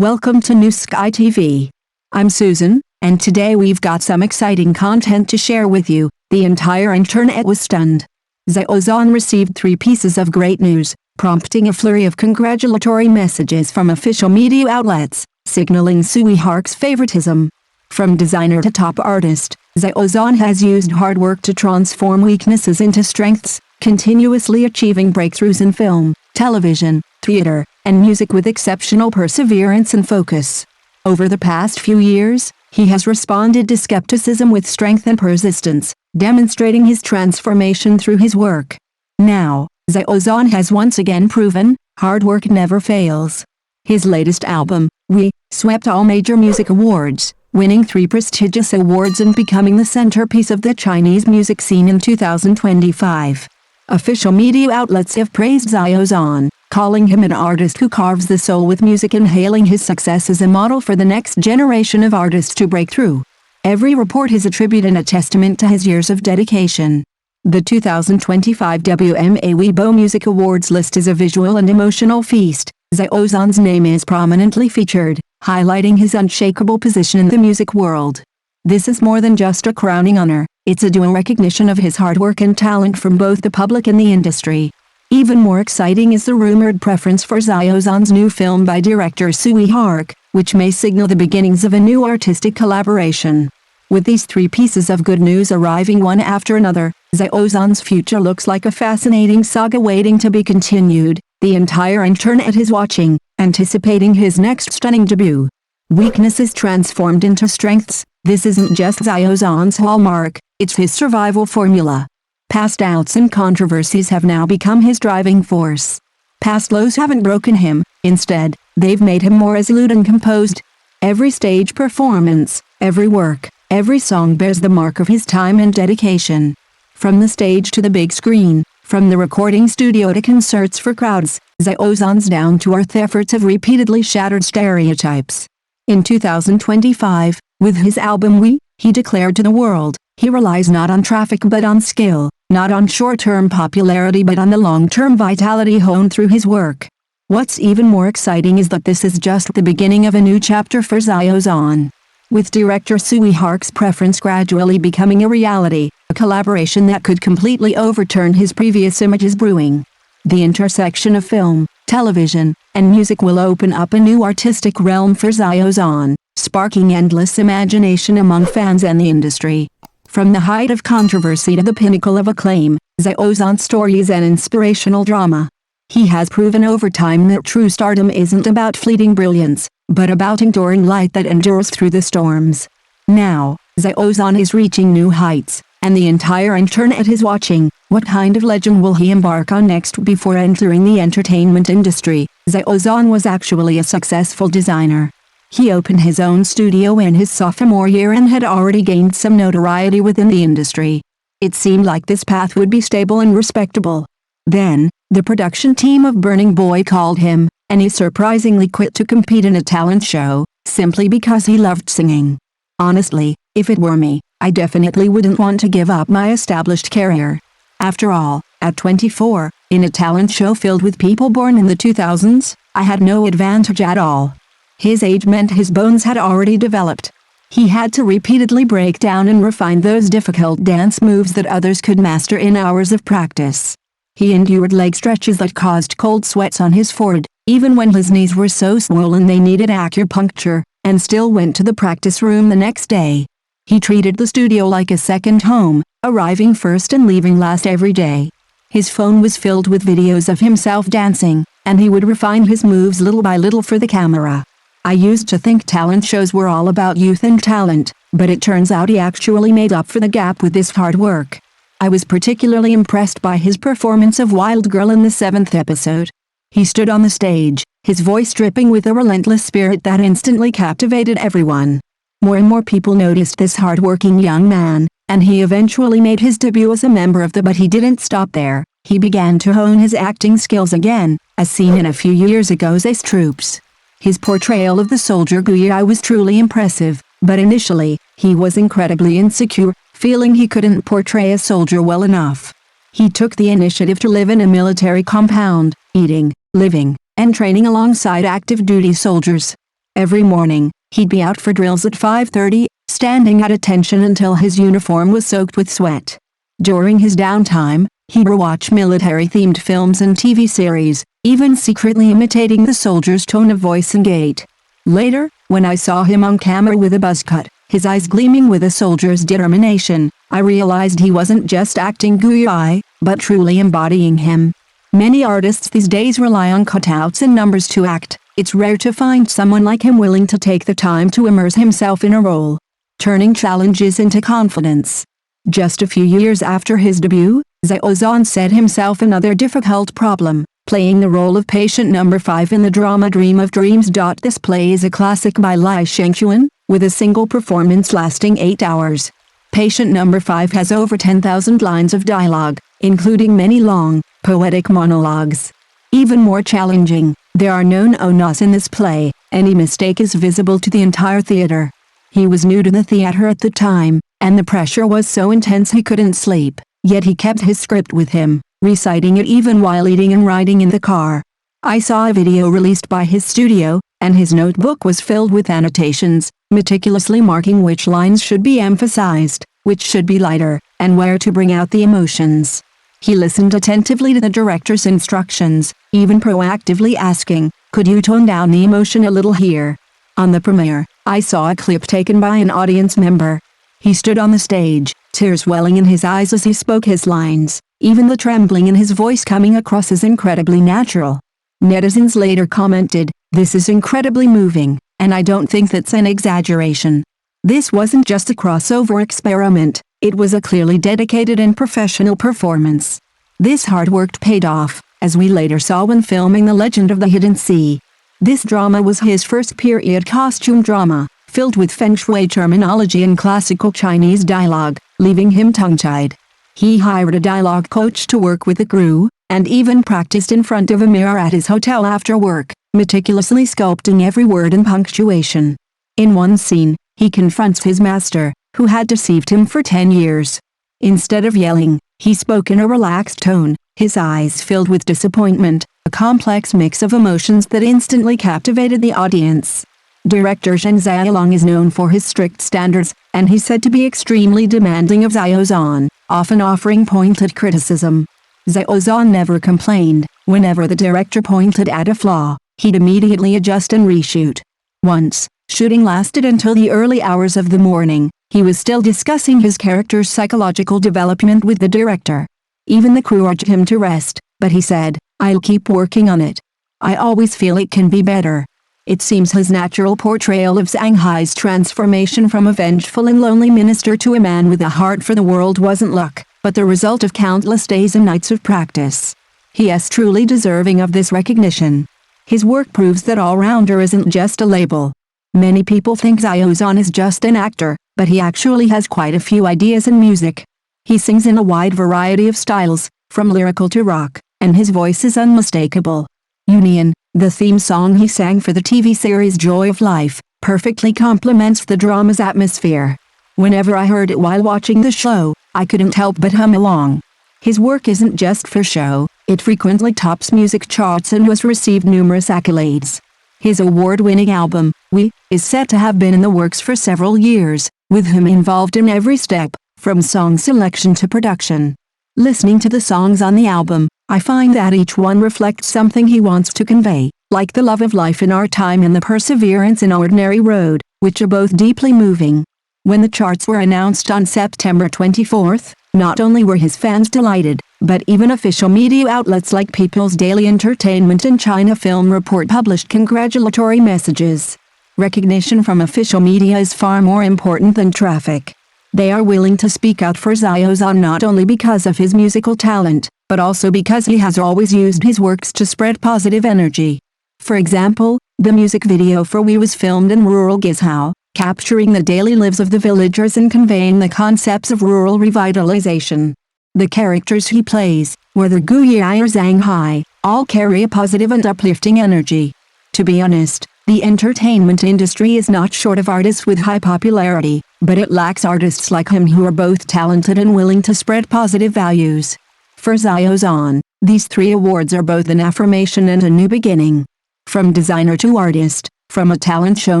Welcome to New Sky TV. I'm Susan, and today we've got some exciting content to share with you. The entire internet was stunned. Xiao Zhan received 3 pieces of great news, prompting a flurry of congratulatory messages from official media outlets, signaling Tsui Hark's favoritism. From designer to top artist, Xiao Zhan has used hard work to transform weaknesses into strengths, continuously achieving breakthroughs in film, television, theater, and music with exceptional perseverance and focus. Over the past few years, he has responded to skepticism with strength and persistence, demonstrating his transformation through his work. Now, Xiao Zhan has once again proven, hard work never fails. His latest album, We, swept all major music awards, winning 3 prestigious awards and becoming the centerpiece of the Chinese music scene in 2025. Official media outlets have praised Xiao Zhan, calling him an artist who carves the soul with music and hailing his success as a model for the next generation of artists to break through. Every report is attributed a testament to his years of dedication. The 2025 WMA Weibo Music Awards list is a visual and emotional feast. Xiao Zhan's name is prominently featured, highlighting his unshakable position in the music world. This is more than just a crowning honor, it's a dual recognition of his hard work and talent from both the public and the industry. Even more exciting is the rumored preference for Xiao Zhan's new film by director Tsui Hark, which may signal the beginnings of a new artistic collaboration. With these 3 pieces of good news arriving one after another, Xiao Zhan's future looks like a fascinating saga waiting to be continued. The entire internet is watching, anticipating his next stunning debut. Weaknesses transformed into strengths. This isn't just Xiao Zhan's hallmark, it's his survival formula. Past doubts and controversies have now become his driving force. Past lows haven't broken him, instead, they've made him more resolute and composed. Every stage performance, every work, every song bears the mark of his time and dedication. From the stage to the big screen, from the recording studio to concerts for crowds, Xiao Zhan's down-to-earth efforts have repeatedly shattered stereotypes. In 2025, with his album We, he declared to the world, he relies not on traffic but on skill, not on short-term popularity but on the long-term vitality honed through his work. What's even more exciting is that this is just the beginning of a new chapter for Xiao Zhan. With director Tsui Hark's preference gradually becoming a reality, a collaboration that could completely overturn his previous image is brewing. The intersection of film, television, and music will open up a new artistic realm for Xiao Zhan, sparking endless imagination among fans and the industry. From the height of controversy to the pinnacle of acclaim, Xiao Zhan's story is an inspirational drama. He has proven over time that true stardom isn't about fleeting brilliance, but about enduring light that endures through the storms. Now, Xiao Zhan is reaching new heights, and the entire internet is watching. What kind of legend will he embark on next? Before entering the entertainment industry, Xiao Zhan was actually a successful designer. He opened his own studio in his sophomore year and had already gained some notoriety within the industry. It seemed like this path would be stable and respectable. Then, the production team of Burning Boy called him, and he surprisingly quit to compete in a talent show, simply because he loved singing. Honestly, if it were me, I definitely wouldn't want to give up my established career. After all, at 24, in a talent show filled with people born in the 2000s, I had no advantage at all. His age meant his bones had already developed. He had to repeatedly break down and refine those difficult dance moves that others could master in hours of practice. He endured leg stretches that caused cold sweats on his forehead, even when his knees were so swollen they needed acupuncture, and still went to the practice room the next day. He treated the studio like a second home, arriving first and leaving last every day. His phone was filled with videos of himself dancing, and he would refine his moves little by little for the camera. I used to think talent shows were all about youth and talent, but it turns out he actually made up for the gap with this hard work. I was particularly impressed by his performance of Wild Girl in the 7th episode. He stood on the stage, his voice dripping with a relentless spirit that instantly captivated everyone. More and more people noticed this hard-working young man, and he eventually made his debut as a member of the But he didn't stop there. He began to hone his acting skills again, as seen in a few years ago's Ace Troops. His portrayal of the soldier Guyi was truly impressive, but initially, he was incredibly insecure, feeling he couldn't portray a soldier well enough. He took the initiative to live in a military compound, eating, living, and training alongside active duty soldiers. Every morning, he'd be out for drills at 5:30, standing at attention until his uniform was soaked with sweat. During his downtime, he'd watch military-themed films and TV series, even secretly imitating the soldiers' tone of voice and gait. Later, when I saw him on camera with a buzz cut, his eyes gleaming with a soldier's determination, I realized he wasn't just acting Gui, but truly embodying him. Many artists these days rely on cutouts and numbers to act. It's rare to find someone like him willing to take the time to immerse himself in a role, turning challenges into confidence. Just a few years after his debut, Xiao Zhan set himself another difficult problem, playing the role of patient number 5 in the drama Dream of Dreams. This play is a classic by Li Shengquan, with a single performance lasting 8 hours. Patient number 5 has over 10,000 lines of dialogue, including many long, poetic monologues. Even more challenging, there are no no-nos in this play. Any mistake is visible to the entire theater. He was new to the theater at the time, and the pressure was so intense he couldn't sleep, yet he kept his script with him, reciting it even while eating and riding in the car. I saw a video released by his studio, and his notebook was filled with annotations, meticulously marking which lines should be emphasized, which should be lighter, and where to bring out the emotions. He listened attentively to the director's instructions, even proactively asking, "Could you tone down the emotion a little here?" On the premiere, I saw a clip taken by an audience member. He stood on the stage, tears welling in his eyes as he spoke his lines, even the trembling in his voice coming across as incredibly natural. Netizens later commented, "This is incredibly moving, and I don't think that's an exaggeration." This wasn't just a crossover experiment, it was a clearly dedicated and professional performance. This hard work paid off, as we later saw when filming The Legend of the Hidden Sea. This drama was his first period costume drama, filled with feng shui terminology and classical Chinese dialogue, leaving him tongue-tied. He hired a dialogue coach to work with the crew, and even practiced in front of a mirror at his hotel after work, meticulously sculpting every word and punctuation. In one scene, he confronts his master, who had deceived him for 10 years. Instead of yelling, he spoke in a relaxed tone, his eyes filled with disappointment, a complex mix of emotions that instantly captivated the audience. Director Shen Xiaolong is known for his strict standards, and he's said to be extremely demanding of Xiao Zhan, often offering pointed criticism. Xiao Zhan never complained. Whenever the director pointed at a flaw, he'd immediately adjust and reshoot. Once, shooting lasted until the early hours of the morning. He was still discussing his character's psychological development with the director. Even the crew urged him to rest, but he said, "I'll keep working on it. I always feel it can be better." It seems his natural portrayal of Shanghai's transformation from a vengeful and lonely minister to a man with a heart for the world wasn't luck, but the result of countless days and nights of practice. He is truly deserving of this recognition. His work proves that all-rounder isn't just a label. Many people think Xiao Zhan is just an actor, but he actually has quite a few ideas in music. He sings in a wide variety of styles, from lyrical to rock, and his voice is unmistakable. Union, the theme song he sang for the TV series Joy of Life, perfectly complements the drama's atmosphere. Whenever I heard it while watching the show, I couldn't help but hum along. His work isn't just for show, it frequently tops music charts and has received numerous accolades. His award-winning album, We, is said to have been in the works for several years, with him involved in every step, from song selection to production. Listening to the songs on the album, I find that each one reflects something he wants to convey, like the love of life in our time and the perseverance in ordinary road, which are both deeply moving. When the charts were announced on September 24th, not only were his fans delighted, but even official media outlets like People's Daily Entertainment and China Film Report published congratulatory messages. Recognition from official media is far more important than traffic. They are willing to speak out for Xiao Zhan not only because of his musical talent, but also because he has always used his works to spread positive energy. For example, the music video for We was filmed in rural Guizhou, capturing the daily lives of the villagers and conveying the concepts of rural revitalization. The characters he plays, whether Guiyai or Shanghai, all carry a positive and uplifting energy. To be honest, the entertainment industry is not short of artists with high popularity, but it lacks artists like him who are both talented and willing to spread positive values. For Xiao Zhan, these 3 awards are both an affirmation and a new beginning. From designer to artist, From a talent show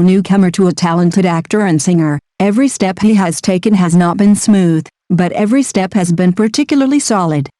newcomer to a talented actor and singer, every step he has taken has not been smooth, but every step has been particularly solid.